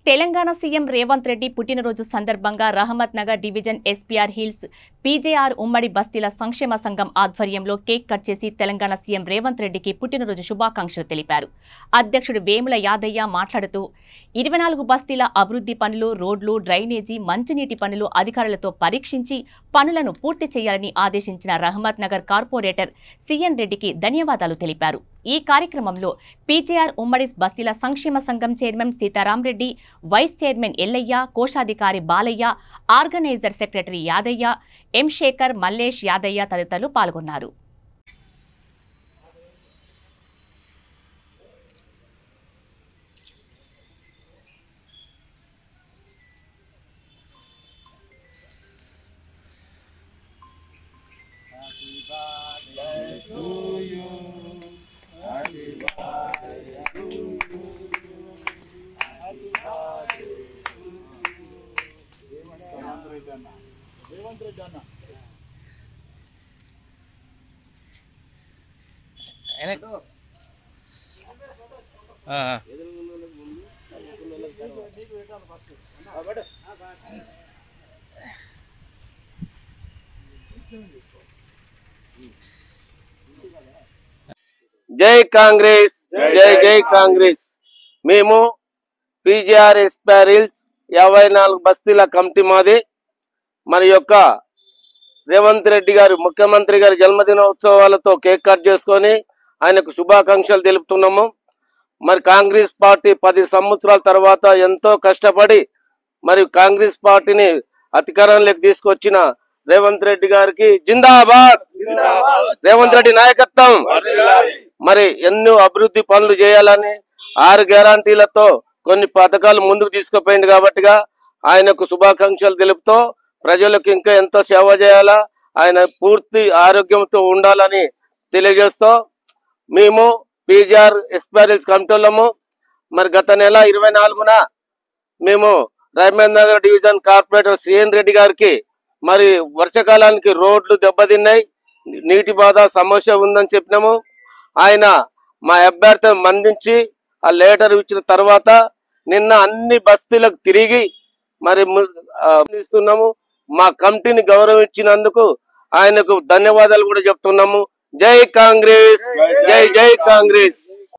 Telangana CM Revanth Reddy పుట్టినరోజు సందర్భంగా Rahmat Nagar division SPR hills PJR ఉమ్మడి బస్తీల సంక్షేమ సంఘం ఆధ్వర్యంలో కేక్ కట్ చేసి తెలంగాణ సీఎం రేవంత్ రెడ్డికి పుట్టినరోజు శుభాకాంక్షలు తెలిపారు. అధ్యక్షుడు వేముల యాదయ్య మాట్లాడుతూ 24 బస్తీల అభివృద్ధి పనులు, రోడ్లు, డ్రైనేజీ, మంచినీటి పనులు అధికారులతో పరీక్షించి పనులను పూర్తి చేయాలని ఆదేశించిన రహమత్ నగర్ కార్పొరేటర్ సిఎన్ రెడ్డికి ధన్యవాదాలు తెలిపారు. ఈ కార్యక్రమంలో పీజేఆర్ ఉమ్మడి బస్తీల సంక్షేమ సంఘం చైర్మన్ సీతారాంరెడ్డి, వైస్ చైర్మన్ ఎల్లయ్య, కోశాధికారి బాలయ్య, ఆర్గనైజర్ సెక్రటరీ యాదయ్య, ఎం శేఖర్, మల్లేష్ యాదయ్య తదితరులు పాల్గొన్నారు. జై కాంగ్రెస్, జై జై కాంగ్రెస్. మేము పీజీఆర్ ఎస్పీఆర్ హిల్స్ 54 బస్తీల కమిటీ మాది. మరి యొక్క రేవంత్ రెడ్డి గారు ముఖ్యమంత్రి గారి జన్మదినోత్సవాలతో కేక్ కట్ చేసుకొని ఆయనకు శుభాకాంక్షలు తెలుపుతున్నాము. మరి కాంగ్రెస్ పార్టీ 10 సంవత్సరాల తర్వాత ఎంతో కష్టపడి మరి కాంగ్రెస్ పార్టీని అధికారంలోకి తీసుకొచ్చిన రేవంత్ రెడ్డి గారికి జిందాబాద్. రేవంత్ రెడ్డి నాయకత్వం. మరి ఎన్నో అభివృద్ధి పనులు చేయాలని 6 గ్యారంటీలతో కొన్ని పథకాలు ముందుకు తీసుకుపోయింది కాబట్టిగా ఆయనకు శుభాకాంక్షలు తెలుపుతూ ప్రజలకు ఇంకా ఎంతో సేవ చేయాలా, ఆయన పూర్తి ఆరోగ్యంతో ఉండాలని తెలియజేస్తూ మేము పీజీఆర్ ఎస్పీఆర్ హిల్స్ కమిటీలము మరి గత నెల 24న మేము Rahmat Nagar division corporator CN Reddy గారికి మరి వర్షాకాలానికి రోడ్లు దెబ్బతిన్నాయి, నీటి బాధ సమస్య ఉందని చెప్పినాము. ఆయన మా అభ్యర్థి మందించి ఆ లెటర్ ఇచ్చిన తర్వాత నిన్న అన్ని బస్తీలకు తిరిగి మరి ఇస్తున్నాము. మా కమిటీని గౌరవించినందుకు ఆయనకు ధన్యవాదాలు కూడా చెప్తున్నాము. జై కాంగ్రెస్, జై జై కాంగ్రెస్.